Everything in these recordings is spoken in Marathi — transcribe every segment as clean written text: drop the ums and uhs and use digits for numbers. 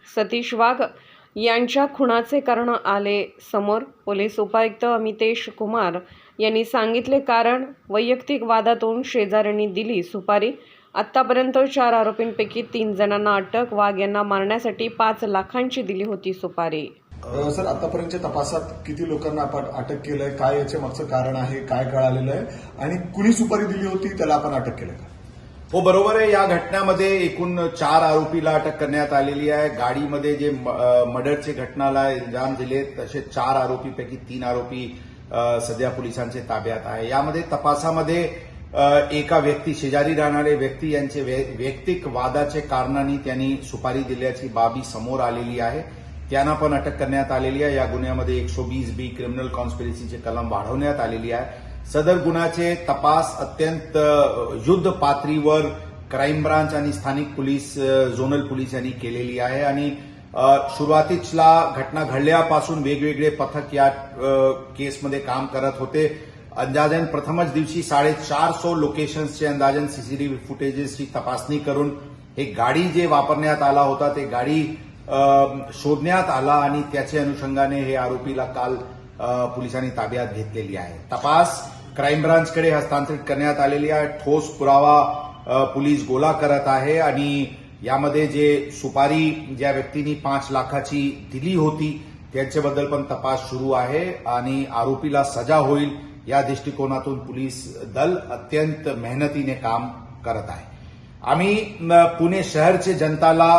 सतीश वाघ यांच्या खुनाचे कारण आले समोर। पोलीस उपायुक्त अमितेश कुमार यांनी सांगितले कारण वैयक्तिक वादातून शेजाऱ्यांनी दिली सुपारी। आतापर्यंत 4 आरोपींपैकी 3 जणांना अटक। वाघ यांना मारण्यासाठी 5 लाखांची दिली होती सुपारी। सर, आतापर्यंतच्या तपासात किती लोकांना आपण अटक केलंय, काय याच्या मागचं कारण आहे, काय कळालेलं आहे आणि कुणी सुपारी दिली होती त्याला आपण अटक केलं का? हो, बरोबर आहे। या घटनेमध्ये एकूण 4 आरोपीला अटक करण्यात आलेली आहे। गाडीमध्ये जे मर्डरचे घटनाला अंजाम दिले तसे 4 आरोपीपैकी 3 आरोपी सध्या पोलिसांच्या ताब्यात आहे। यामध्ये तपासामध्ये एका व्यक्ती, शेजारी राहणारे व्यक्ती यांचे वैयक्तिक वादाचे कारणांनी त्यांनी सुपारी दिल्याची बाबी समोर आलेली आहे। त्यांना पण अटक करण्यात आलेली आहे। या गुन्ह्यामध्ये 120B क्रिमिनल कॉन्स्पिरसीचे कलम वाढवण्यात आलेली आहे। सदर गुन्ह्याचे तपास अत्यंत युद्ध पातळीवर क्राईम ब्रांच आणि स्थानिक पोलीस, झोनल पोलीस यांनी केलेली आहे आणि सुरुवातीला घटना घडल्यापासून वेगवेगळे पथक या केसमध्ये काम करत होते। अंदाजन प्रथमच दिवशी 450 लोकेशन्सचे अंदाजन सीसीटीव्ही फुटेजेसची तपासणी करून हे गाडी जे वापरण्यात आला होता ते गाडी शोधण्यात आला आणि त्याच्या अनुषंगाने हे आरोपीला काल पोलिसांनी ताब्यात घेतलेली आहे। तपास क्राईम ब्रांचकडे हस्तांतरित करण्यात आलेली आहे। ठोस पुरावा पोलीस गोळा करत आहे आणि यामध्ये जे सुपारी ज्या व्यक्तींनी 5 लाखाची दिली होती त्यांच्याबद्दल पण तपास सुरू आहे आणि आरोपीला सजा होईल या दृष्टिकोनातून पोलीस दल अत्यंत मेहनतीने काम करत आहे। आम्ही पुणे शहरचे जनताला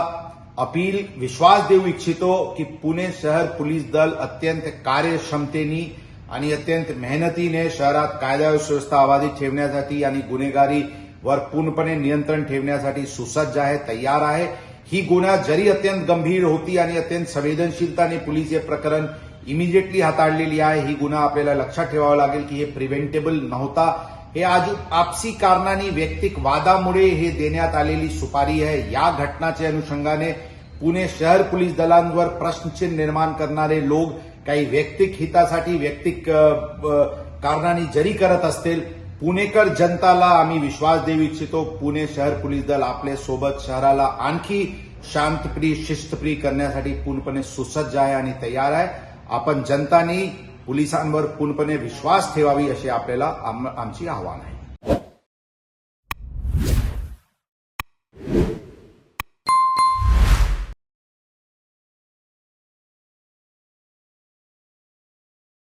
अपील, विश्वास देऊ इच्छितो की पुणे शहर पोलीस दल अत्यंत कार्यक्षमतेने आणि अत्यंत मेहनतीने शहरात कायदा व सुव्यवस्था अबाधित ठेवण्यासाठी आणि गुन्हेगारीवर पूर्णपणे नियंत्रण ठेवण्यासाठी सुसज्ज आहे, तयार आहे। ही गुन्हा जरी अत्यंत गंभीर होती आणि अत्यंत संवेदनशीलताने पोलीस हे प्रकरण इमिजिएटली हाताळलेली आहे, ही गुन्हा आपल्याला लक्षात ठेवावा लागेल की हे प्रिव्हेंटेबल नव्हता। हे आज आपसी कारणांनी, वैयक्तिक वादामुळे हे देण्यात आलेली सुपारी आहे। या घटनाच्या अनुषंगाने पुणे शहर पोलीस दलांवर प्रश्नचिन्ह निर्माण करणारे लोक काही वैयक्तिक हितासाठी, वैयक्तिक कारणांनी जरी करत असतील, पुणेकर जनताला आम्ही विश्वास देऊ इच्छितो, पुणे शहर पोलीस दल आपल्या सोबत शहराला आणखी शांतप्रिय, शिस्तप्रिय करण्यासाठी पूर्णपणे सुसज्ज आहे आणि तयार आहे। आपण जनतांनी पोलिसांवर पूर्णपणे विश्वास ठेवावी असे आपल्याला आमची आव्हान आहे।